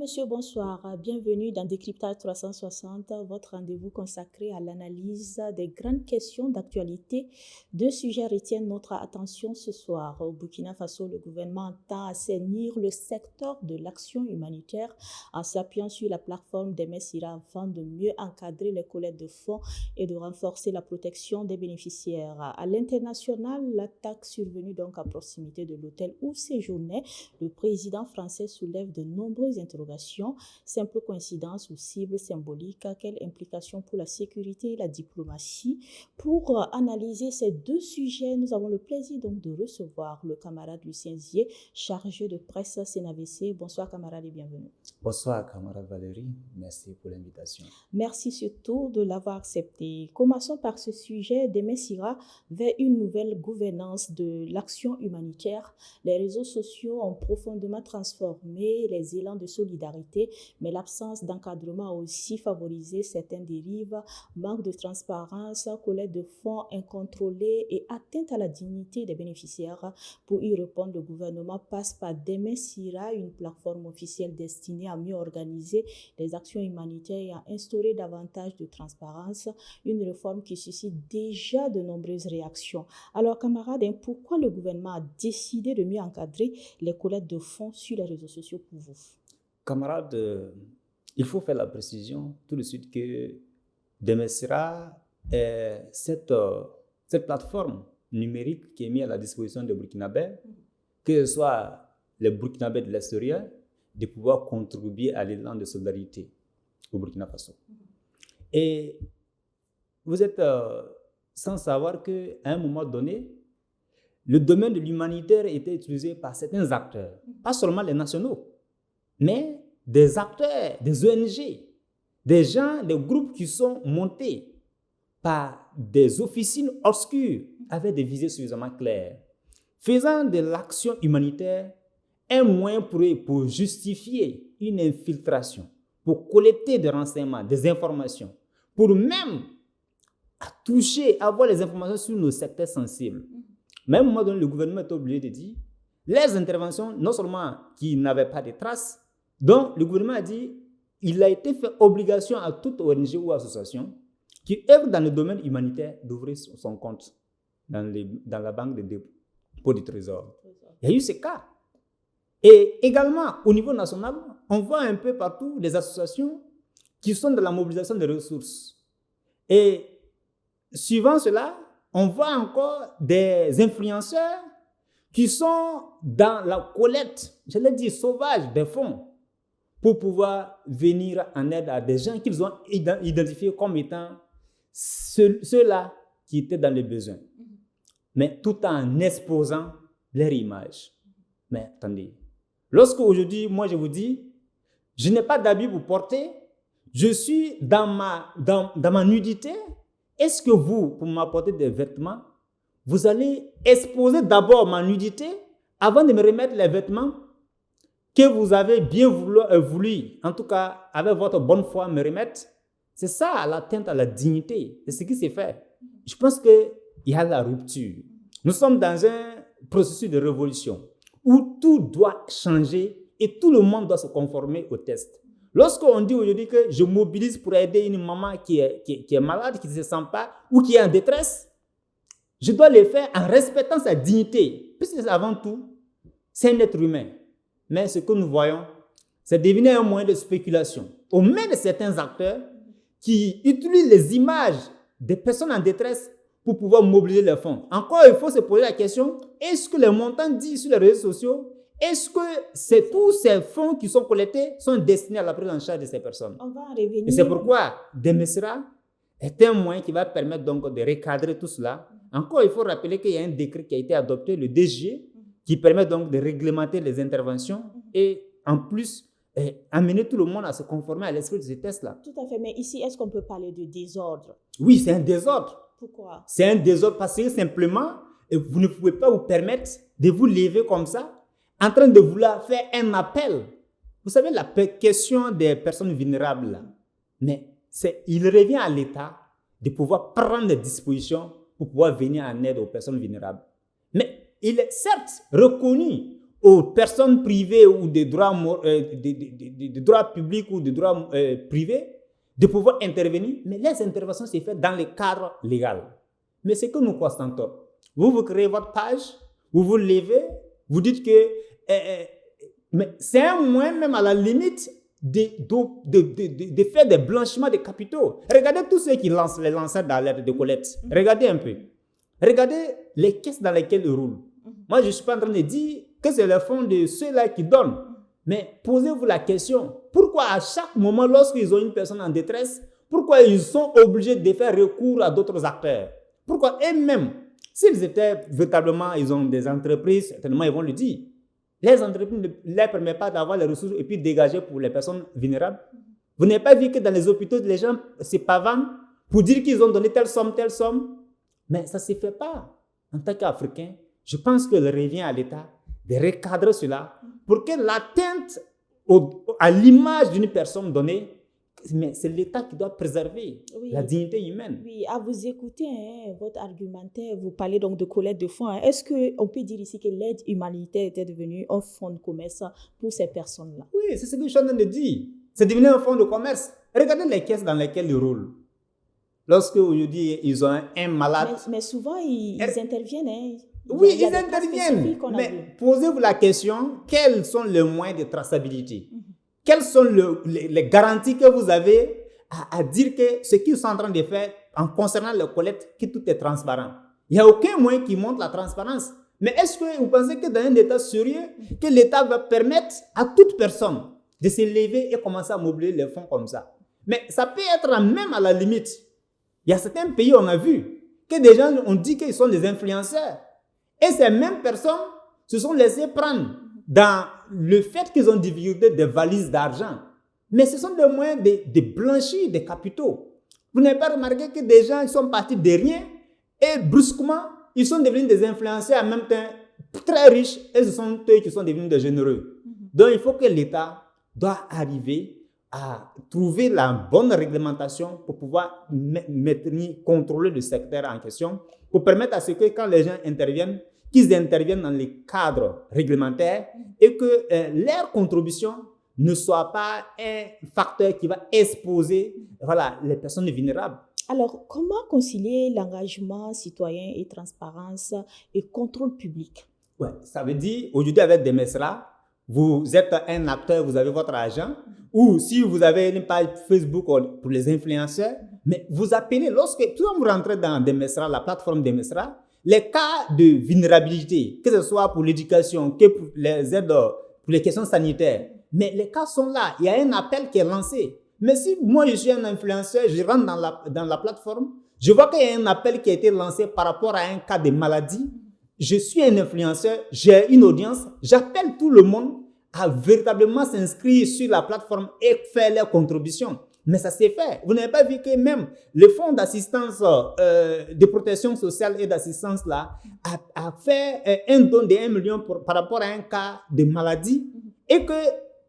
Monsieur, bonsoir. Bienvenue dans Décryptage 360, votre rendez-vous consacré à l'analyse des grandes questions d'actualité. Deux sujets retiennent notre attention ce soir. Au Burkina Faso, le gouvernement entend assainir le secteur de l'action humanitaire en s'appuyant sur la plateforme des Messira afin de mieux encadrer les collectes de fonds et de renforcer la protection des bénéficiaires. À l'international, l'attaque survenue donc à proximité de l'hôtel où séjournait le président français soulève de nombreuses interrogations. Simple coïncidence ou cible symbolique? Quelle implication pour la sécurité et la diplomatie? Pour analyser ces deux sujets, nous avons le plaisir donc de recevoir le camarade Lucien Zier, chargé de presse CNAVC. Bonsoir camarade et bienvenue. Bonsoir camarade Valérie, merci pour l'invitation. Merci surtout de l'avoir accepté. Commençons par ce sujet des Messira vers une nouvelle gouvernance de l'action humanitaire. Les réseaux sociaux ont profondément transformé les élans de solidarité, mais l'absence d'encadrement a aussi favorisé certaines dérives, manque de transparence, collecte de fonds incontrôlés et atteinte à la dignité des bénéficiaires. Pour y répondre, le gouvernement passe par des Messira, une plateforme officielle destinée à mieux organiser les actions humanitaires et à instaurer davantage de transparence, une réforme qui suscite déjà de nombreuses réactions. Alors camarades, pourquoi le gouvernement a décidé de mieux encadrer les collectes de fonds sur les réseaux sociaux pour vous? Camarades, il faut faire la précision tout de suite que Demesira est cette plateforme numérique qui est mise à la disposition des Burkinabés, que ce soit les Burkinabés de l'extérieur, de pouvoir contribuer à l'élan de solidarité au Burkina Faso. Et vous êtes sans savoir qu'à un moment donné, le domaine de l'humanitaire était utilisé par certains acteurs, pas seulement les nationaux, mais des acteurs, des ONG, des gens, des groupes qui sont montés par des officines obscures avec des visées suffisamment claires, faisant de l'action humanitaire un moyen pour justifier une infiltration, pour collecter des renseignements, des informations, pour même toucher, avoir les informations sur nos secteurs sensibles. Mais à un moment donné, le gouvernement est obligé de dire les interventions, non seulement qui n'avaient pas de traces, donc le gouvernement a dit il a été fait obligation à toute ONG ou association qui œuvre dans le domaine humanitaire d'ouvrir son compte dans la banque de dépôt du Trésor. Il y a eu ces cas. Et également, au niveau national, on voit un peu partout des associations qui sont dans la mobilisation des ressources. Et suivant cela, on voit encore des influenceurs qui sont dans la collecte, je l'ai dit, sauvage des fonds pour pouvoir venir en aide à des gens qu'ils ont identifiés comme étant ceux-là qui étaient dans les besoins. Mais tout en exposant leur image. Mais attendez, lorsque aujourd'hui, moi je vous dis, je n'ai pas d'habit pour porter, je suis dans ma nudité, est-ce que vous, pour m'apporter des vêtements, vous allez exposer d'abord ma nudité avant de me remettre les vêtements que vous avez bien voulu, en tout cas avec votre bonne foi, me remettre? C'est ça l'atteinte à la dignité, c'est ce qui s'est fait. Je pense qu'il y a la rupture. Nous sommes dans un processus de révolution où tout doit changer et tout le monde doit se conformer au test. Lorsqu'on dit aujourd'hui que je mobilise pour aider une maman qui est malade, qui ne se sent pas ou qui est en détresse, je dois le faire en respectant sa dignité, puisque avant tout, c'est un être humain. Mais ce que nous voyons, c'est devenu un moyen de spéculation. Au moins de certains acteurs qui utilisent les images des personnes en détresse pour pouvoir mobiliser les fonds. Encore, il faut se poser la question, est-ce que les montants dits sur les réseaux sociaux, est-ce que tous ces fonds qui sont collectés sont destinés à la prise en charge de ces personnes? On va en revenir. Et c'est pourquoi Demesira est un moyen qui va permettre donc de recadrer tout cela. Encore, il faut rappeler qu'il y a un décret qui a été adopté, le DG, qui permet donc de réglementer les interventions et en plus amener tout le monde à se conformer à l'esprit de ces tests-là. Tout à fait, mais ici, est-ce qu'on peut parler de désordre? Oui, c'est un désordre. Pourquoi? C'est un désordre parce que simplement, vous ne pouvez pas vous permettre de vous lever comme ça, en train de vouloir faire un appel. Vous savez, la question des personnes vulnérables, là, mais il revient à l'État de pouvoir prendre des dispositions pour pouvoir venir en aide aux personnes vulnérables. Mais il est certes reconnu aux personnes privées ou des droits, des droits publics ou des droits privés de pouvoir intervenir, mais les interventions se font dans le cadre légal. Mais c'est que nous constatons. Vous créez votre page, vous vous levez, vous dites que mais c'est un moyen même à la limite de faire des blanchiments de capitaux. Regardez tous ceux qui lancent les lanceurs d'alerte de collecte. Regardez un peu. Regardez les caisses dans lesquelles ils roulent. Moi, je ne suis pas en train de dire que c'est le fonds de ceux-là qui donnent. Mais posez-vous la question, pourquoi à chaque moment, lorsqu'ils ont une personne en détresse, pourquoi ils sont obligés de faire recours à d'autres acteurs? Pourquoi eux-mêmes, s'ils étaient véritablement, ils ont des entreprises, certainement ils vont le dire. Les entreprises ne leur permettent pas d'avoir les ressources et puis dégager pour les personnes vulnérables. Vous n'avez pas vu que dans les hôpitaux, les gens se pavanent pour dire qu'ils ont donné telle somme. Mais ça ne se fait pas. En tant qu'Africain, je pense qu'il revient à l'État de recadrer cela pour que l'atteinte à l'image d'une personne donnée, mais c'est l'État qui doit préserver la dignité humaine. Oui, à vous écouter, votre argumentaire, vous parlez donc de collecte de fonds. Est-ce qu'on peut dire ici que l'aide humanitaire était devenue un fonds de commerce pour ces personnes-là? Oui, c'est ce que je suis en train de dire. C'est devenu un fonds de commerce. Regardez les caisses dans lesquelles ils roulent. Lorsque aujourd'hui ils ont un malade. Mais souvent, ils interviennent. Oui, ils interviennent. Mais posez-vous la question, quels sont les moyens de traçabilité? Quelles sont les garanties que vous avez à dire que ce qu'ils sont en train de faire en concernant le collecte, que tout est transparent? Il n'y a aucun moyen qui montre la transparence. Mais est-ce que vous pensez que dans un État sérieux, que l'État va permettre à toute personne de se lever et commencer à mobiliser les fonds comme ça? Mais ça peut être même à la limite. Il y a certains pays, on a vu, que des gens ont dit qu'ils sont des influenceurs. Et ces mêmes personnes se sont laissées prendre dans le fait qu'ils ont divulgué des valises d'argent. Mais ce sont des moyens de blanchir des capitaux. Vous n'avez pas remarqué que des gens sont partis de rien et brusquement, ils sont devenus des influenceurs en même temps très riches et ce sont eux qui sont devenus des généreux. Donc, il faut que l'État doit arriver à trouver la bonne réglementation pour pouvoir contrôler le secteur en question, pour permettre à ce que quand les gens interviennent, qu'ils interviennent dans les cadres réglementaires et que leur contribution ne soit pas un facteur qui va exposer les personnes vulnérables. Alors, comment concilier l'engagement citoyen et transparence et contrôle public? Ouais, ça veut dire, aujourd'hui avec Demesra, vous êtes un acteur, vous avez votre agent, ou si vous avez une page Facebook pour les influenceurs, mais vous appelez, lorsque vous rentrez dans Demesra, la plateforme Demesra, les cas de vulnérabilité, que ce soit pour l'éducation, que pour les aides, pour les questions sanitaires, mais les cas sont là, il y a un appel qui est lancé. Mais si moi je suis un influenceur, je rentre dans la plateforme, je vois qu'il y a un appel qui a été lancé par rapport à un cas de maladie, je suis un influenceur, j'ai une audience, j'appelle tout le monde à véritablement s'inscrire sur la plateforme et faire leur contribution. Mais ça s'est fait. Vous n'avez pas vu que même le fonds d'assistance de protection sociale et d'assistance là a fait un don de 1 million par rapport à un cas de maladie et que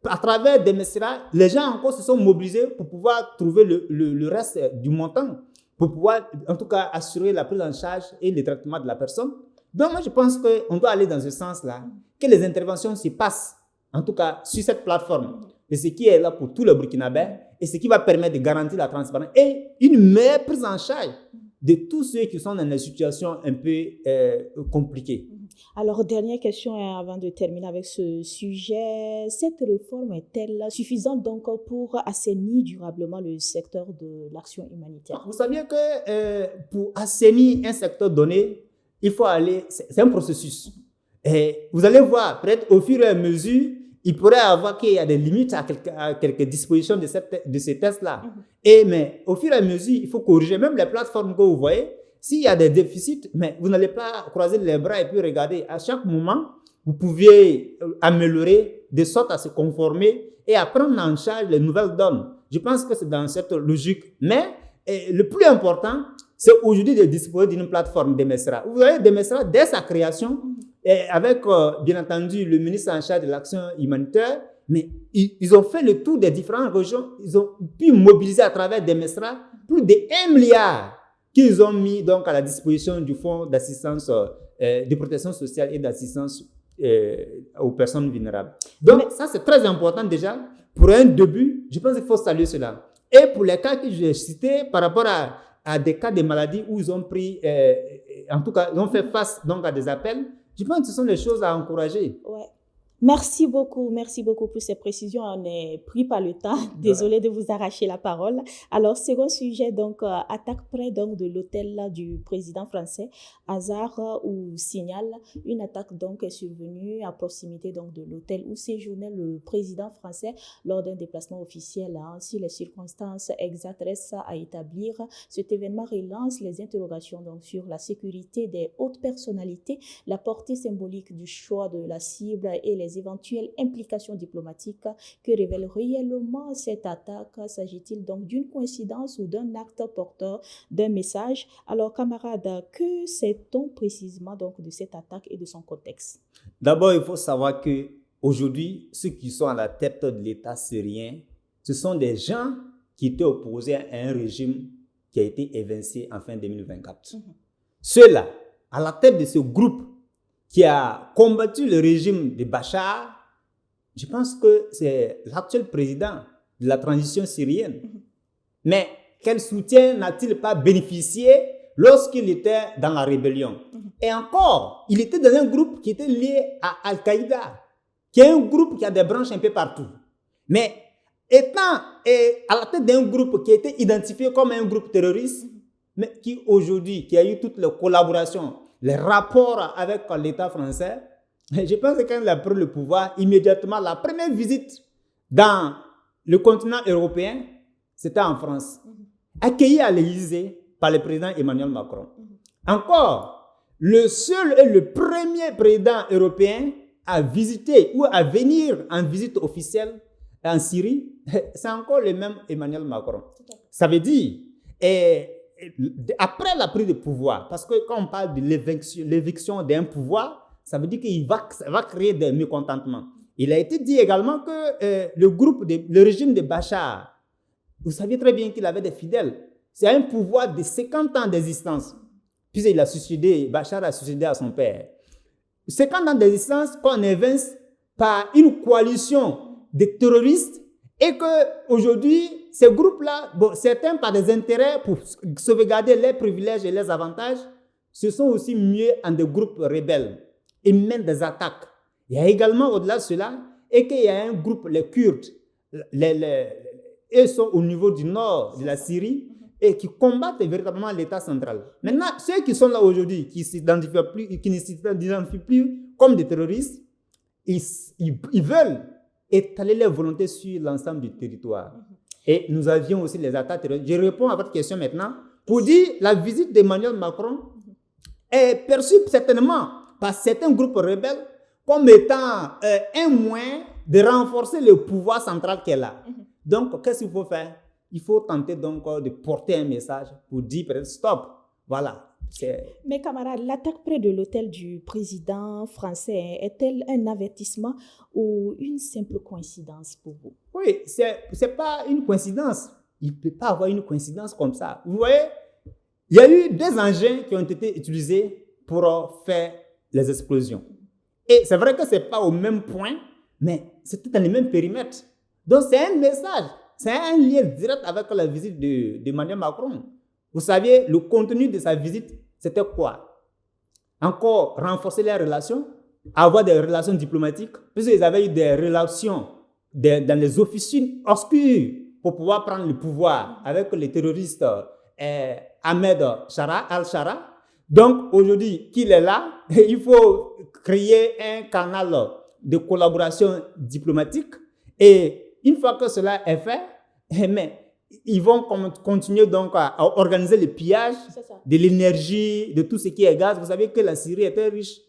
à travers des messages, les gens encore se sont mobilisés pour pouvoir trouver le reste du montant, pour pouvoir en tout cas assurer la prise en charge et le traitement de la personne. Donc moi je pense qu'on doit aller dans ce sens-là, que les interventions se passent en tout cas sur cette plateforme. Et ce qui est là pour tous les Burkinabés et ce qui va permettre de garantir la transparence et une meilleure prise en charge de tous ceux qui sont dans des situations un peu compliquées. Alors, dernière question avant de terminer avec ce sujet. Cette réforme est-elle suffisante donc pour assainir durablement le secteur de l'action humanitaire? Vous saviez que pour assainir un secteur donné, il faut aller, c'est un processus. Et vous allez voir, peut-être au fur et à mesure, il pourrait avoir qu'il y a des limites à quelques dispositions de ces tests-là. Mais au fur et à mesure, il faut corriger. Même les plateformes que vous voyez, s'il y a des déficits, mais vous n'allez pas croiser les bras et puis regarder. À chaque moment, vous pouvez améliorer de sorte à se conformer et à prendre en charge les nouvelles donnes. Je pense que c'est dans cette logique. Mais le plus important, c'est aujourd'hui de disposer d'une plateforme Demesra. Vous voyez, Demesra, dès sa création, et avec, bien entendu, le ministre en charge de l'action humanitaire, mais ils ont fait le tour des différentes régions. Ils ont pu mobiliser à travers Demesra plus de 1 milliard qu'ils ont mis donc à la disposition du fonds d'assistance, de protection sociale et d'assistance aux personnes vulnérables. Donc, ça, c'est très important déjà. Pour un début, je pense qu'il faut saluer cela. Et pour les cas que j'ai cités, par rapport à des cas de maladies où ils ont pris, en tout cas, ils ont fait face donc, à des appels, je pense que ce sont des choses à encourager. Ouais. Merci beaucoup pour ces précisions. On est pris par le temps. Désolée de vous arracher la parole. Alors, second sujet, donc, attaque près donc de l'hôtel du président français. Hasard ou signal, une attaque donc est survenue à proximité donc de l'hôtel où séjournait le président français lors d'un déplacement officiel. Si les circonstances exactes restent à établir, cet événement relance les interrogations donc sur la sécurité des hautes personnalités, la portée symbolique du choix de la cible et les éventuelles implications diplomatiques. Que révèle réellement cette attaque? S'agit-il donc d'une coïncidence ou d'un acte porteur d'un message? Alors, camarades, que sait-on précisément donc de cette attaque et de son contexte? D'abord, il faut savoir que aujourd'hui, ceux qui sont à la tête de l'État syrien, ce sont des gens qui étaient opposés à un régime qui a été évincé en fin 2024. Ceux-là, à la tête de ce groupe qui a combattu le régime de Bachar, je pense que c'est l'actuel président de la transition syrienne. Mais quel soutien n'a-t-il pas bénéficié lorsqu'il était dans la rébellion? Et encore, il était dans un groupe qui était lié à Al-Qaïda, qui est un groupe qui a des branches un peu partout. Mais étant à la tête d'un groupe qui a été identifié comme un groupe terroriste, mais qui aujourd'hui, qui a eu toutes les collaborations, les rapports avec l'État français, je pense que quand il a pris le pouvoir, immédiatement, la première visite dans le continent européen, c'était en France, accueilli à l'Élysée par le président Emmanuel Macron. Encore, le seul et le premier président européen à visiter ou à venir en visite officielle en Syrie, c'est encore le même Emmanuel Macron. Ça veut dire, après la prise de pouvoir, parce que quand on parle de l'éviction d'un pouvoir, ça veut dire qu'il va créer des mécontentements. Il a été dit également que le régime de Bachar, vous saviez très bien qu'il avait des fidèles. C'est un pouvoir de 50 ans d'existence. Puis Bachar a succédé à son père. 50 ans d'existence qu'on évince par une coalition de terroristes et qu'aujourd'hui, ces groupes-là, certains par des intérêts pour sauvegarder les privilèges et les avantages, se sont aussi mués en des groupes rebelles et mènent des attaques. Il y a également, au-delà de cela, et qu'il y a un groupe, les Kurdes, ils sont au niveau du nord de la Syrie et qui combattent véritablement l'État central. Maintenant, ceux qui sont là aujourd'hui, qui ne s'identifient plus comme des terroristes, ils veulent étaler leur volonté sur l'ensemble du territoire. Et nous avions aussi les attaques terroristes. Je réponds à votre question maintenant pour dire que la visite d'Emmanuel Macron est perçue certainement par certains groupes rebelles comme étant un moyen de renforcer le pouvoir central qu'elle a. Donc, qu'est-ce qu'il faut faire? Il faut tenter donc de porter un message pour dire peut-être stop. Voilà. Mes camarades, l'attaque près de l'hôtel du président français est-elle un avertissement ou une simple coïncidence pour vous? Oui, c'est pas une coïncidence. Il ne peut pas avoir une coïncidence comme ça. Vous voyez, il y a eu des engins qui ont été utilisés pour faire les explosions. Et c'est vrai que ce n'est pas au même point, mais c'était dans le même périmètre. Donc c'est un message, c'est un lien direct avec la visite d'Emmanuel Macron. Vous saviez, le contenu de sa visite, c'était quoi? Encore renforcer les relations, avoir des relations diplomatiques, puisqu'ils avaient eu des relations dans les officines obscures pour pouvoir prendre le pouvoir avec les terroristes Ahmed al-Shara. Donc aujourd'hui, qu'il est là, il faut créer un canal de collaboration diplomatique et une fois que cela est fait, ils vont continuer donc à organiser le pillage de l'énergie, de tout ce qui est gaz. Vous savez que la Syrie était riche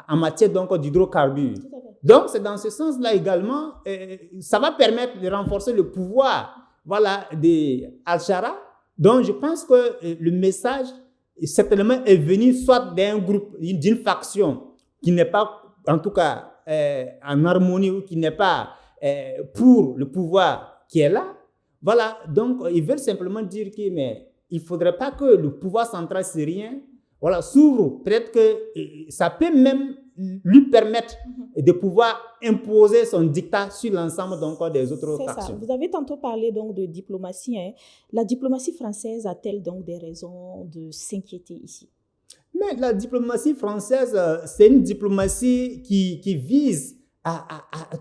en matière d'hydrocarbures. Donc, c'est dans ce sens-là également, ça va permettre de renforcer le pouvoir d'Al-Shara. Donc, je pense que le message, certainement, est venu soit d'un groupe, d'une faction qui n'est pas, en tout cas, en harmonie ou qui n'est pas pour le pouvoir qui est là. Voilà, donc ils veulent simplement dire qu'il ne faudrait pas que le pouvoir central syrien s'ouvre. Peut-être que ça peut même lui permettre de pouvoir imposer son dictat sur l'ensemble donc, des autres C'est factions. ça. Vous avez tantôt parlé donc de diplomatie. Hein. La diplomatie française a-t-elle donc des raisons de s'inquiéter ici? Mais la diplomatie française, c'est une diplomatie qui vise à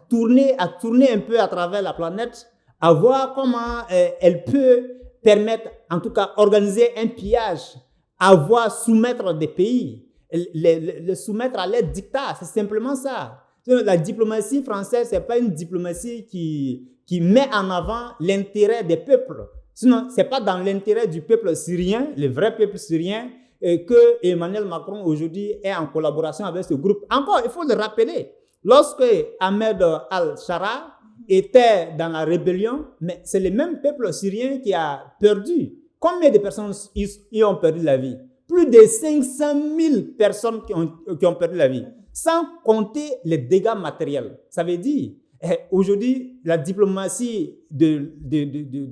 tourner un peu à travers la planète, à voir comment elle peut permettre, en tout cas, organiser un pillage, à voir soumettre des pays, les soumettre à leur dictat. C'est simplement ça. La diplomatie française, ce n'est pas une diplomatie qui met en avant l'intérêt des peuples. Sinon, ce n'est pas dans l'intérêt du peuple syrien, le vrai peuple syrien, que Emmanuel Macron aujourd'hui est en collaboration avec ce groupe. Encore, il faut le rappeler, lorsque Ahmed al-Shara était dans la rébellion, mais c'est le même peuple syrien qui a perdu. Combien de personnes y ont perdu la vie? Plus de 500 000 personnes qui ont perdu la vie, sans compter les dégâts matériels. Ça veut dire, aujourd'hui, la diplomatie de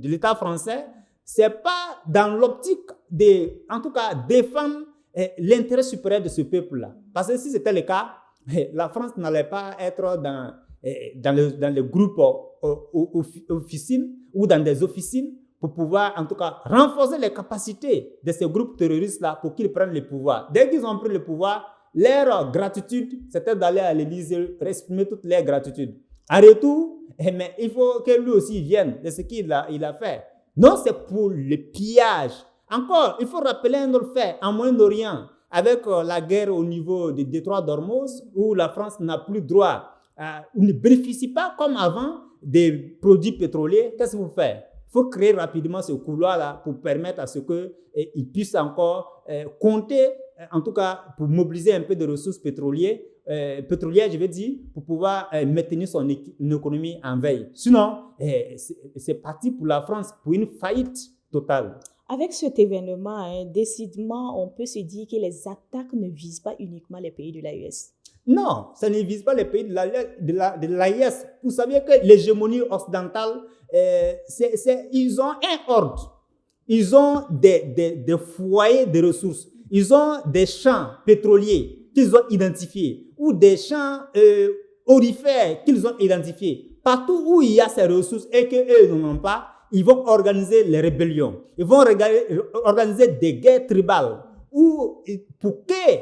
l'État français, ce n'est pas dans l'optique de, en tout cas, défendre l'intérêt supérieur de ce peuple-là. Parce que si c'était le cas, la France n'allait pas être dans les groupes officines ou dans des officines pour pouvoir, en tout cas, renforcer les capacités de ces groupes terroristes-là pour qu'ils prennent le pouvoir. Dès qu'ils ont pris le pouvoir, leur gratitude, c'était d'aller à l'Élysée, exprimer toutes leurs gratitudes. En retour, mais il faut que lui aussi vienne de ce qu'il a fait. Non, c'est pour le pillage. Encore, il faut rappeler un autre fait, en Moyen-Orient, avec la guerre au niveau du détroit d'Ormuz, où la France n'a plus droit, ne bénéficie pas comme avant des produits pétroliers. Qu'est-ce qu'il faut faire? Il faut créer rapidement ce couloir-là pour permettre à ce qu'ils puissent encore compter, en tout cas pour mobiliser un peu de ressources pétrolières, je veux dire, pour pouvoir maintenir son économie en veille. Sinon, c'est parti pour la France, pour une faillite totale. Avec cet événement, décidément, on peut se dire que les attaques ne visent pas uniquement les pays de l'AES. Non, ça ne vise pas les pays de l'AES. Vous savez que l'hégémonie occidentale, ils ont un ordre. Ils ont des foyers de ressources. Ils ont des champs pétroliers qu'ils ont identifiés ou des champs aurifères qu'ils ont identifiés. Partout où il y a ces ressources et qu'eux n'en ont pas, ils vont organiser les rébellions. Ils vont organiser des guerres tribales pour que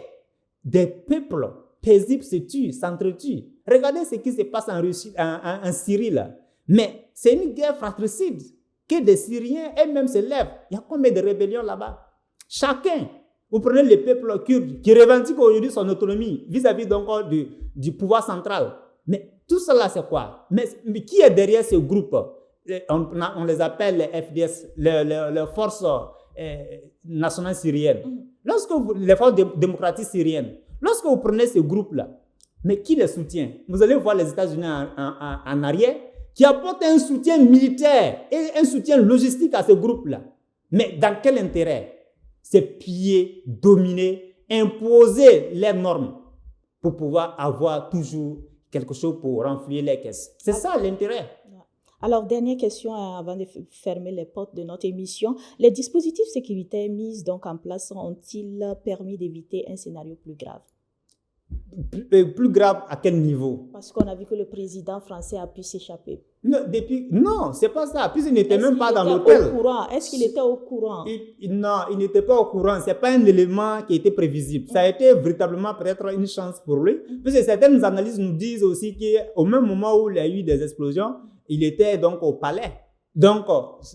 des peuples paisibles se tuent, s'entretuent. Regardez ce qui se passe en Russie, en Syrie là. Mais c'est une guerre fratricide que des Syriens eux-mêmes se lèvent. Il y a combien de rébellions là-bas? Chacun, vous prenez le peuple kurde qui revendique aujourd'hui son autonomie vis-à-vis donc du pouvoir central. Mais tout cela c'est quoi? Mais qui est derrière ce groupe? On les appelle les FDS, les forces nationales syriennes. Les forces démocratiques syriennes. Lorsque vous prenez ce groupe-là, mais qui les soutient? Vous allez voir les États-Unis en arrière, qui apportent un soutien militaire et un soutien logistique à ce groupe-là. Mais dans quel intérêt? C'est piller, dominer, imposer les normes pour pouvoir avoir toujours quelque chose pour renflouer les caisses. C'est ça l'intérêt. Alors, dernière question avant de fermer les portes de notre émission. Les dispositifs sécuritaires mis donc en place ont-ils permis d'éviter un scénario plus grave? Plus grave à quel niveau? Parce qu'on a vu que le président français a pu s'échapper. Non, c'est pas ça. Puis il n'était même pas dans l'hôtel. Est-ce qu'il était au courant? Non, il n'était pas au courant. C'est pas un élément qui était prévisible. Ça a été véritablement peut-être une chance pour lui. Parce que certaines analyses nous disent aussi qu'au même moment où il y a eu des explosions, il était donc au palais. Donc,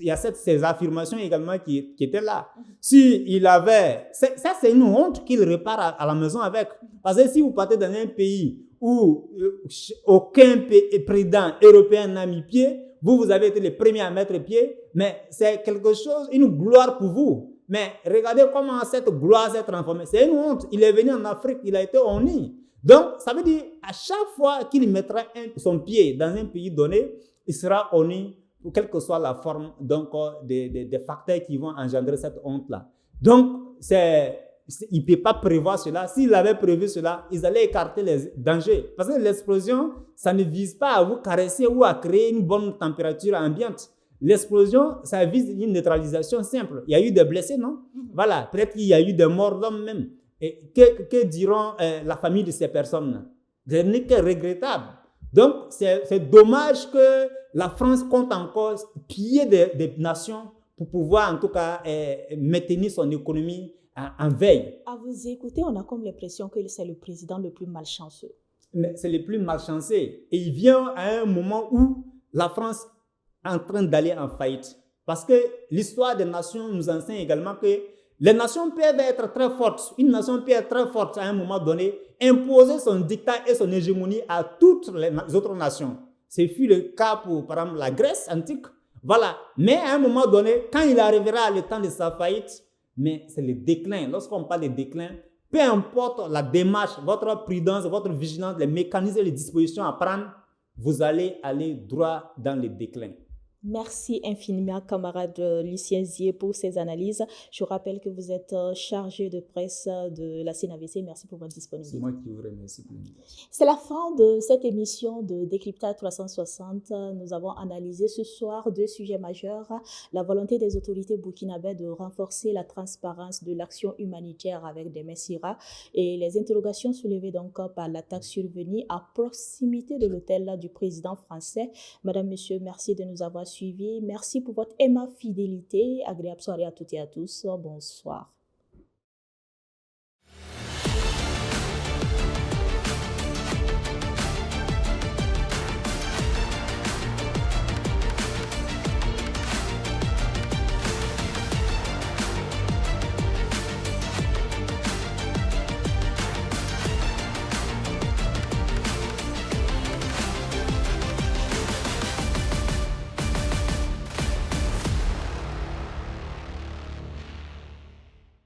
il y a ces affirmations également qui étaient là. Si il avait... Ça, c'est une honte qu'il repart à la maison avec. Parce que si vous partez dans un pays où aucun président européen n'a mis pied, vous avez été les premiers à mettre pied, mais c'est quelque chose, une gloire pour vous. Mais regardez comment cette gloire s'est transformée. C'est une honte. Il est venu en Afrique, il a été honni. Donc, ça veut dire, à chaque fois qu'il mettra son pied dans un pays donné, il sera honni, quelle que soit la forme donc, des facteurs qui vont engendrer cette honte-là. Donc, il ne peut pas prévoir cela. S'il avait prévu cela, ils allaient écarter les dangers. Parce que l'explosion, ça ne vise pas à vous caresser ou à créer une bonne température ambiante. L'explosion, ça vise une neutralisation simple. Il y a eu des blessés, non? Voilà, peut-être qu'il y a eu des morts d'hommes même. Et que diront la famille de ces personnes? Ce n'est que regrettable. Donc, c'est dommage que la France compte encore piller des nations pour pouvoir, en tout cas, maintenir son économie en veille. À vous écouter, on a comme l'impression que c'est le président le plus malchanceux. Mais c'est le plus malchanceux. Et il vient à un moment où la France est en train d'aller en faillite. Parce que l'histoire des nations nous enseigne également que les nations peuvent être très fortes. Une nation peut être très forte à un moment donné, imposer son dictat et son hégémonie à toutes les autres nations. Ce fut le cas pour, par exemple, la Grèce antique. Voilà. Mais à un moment donné, quand il arrivera le temps de sa faillite, mais c'est le déclin. Lorsqu'on parle de déclin, peu importe la démarche, votre prudence, votre vigilance, les mécanismes et les dispositions à prendre, vous allez aller droit dans le déclin. Merci infiniment, camarade Lucien Zier, pour ces analyses. Je rappelle que vous êtes chargé de presse de la CNAVC. Merci pour votre disponibilité. C'est moi qui vous remercie pour l'invitation. C'est la fin de cette émission de Décryptage 360. Nous avons analysé ce soir deux sujets majeurs. La volonté des autorités burkinabées de renforcer la transparence de l'action humanitaire avec des messiras et les interrogations soulevées donc par l'attaque survenue à proximité de l'hôtel du président français. Madame, Monsieur, merci de nous avoir suivis. Merci pour votre aimable fidélité. Agréable soirée à toutes et à tous. Bonsoir.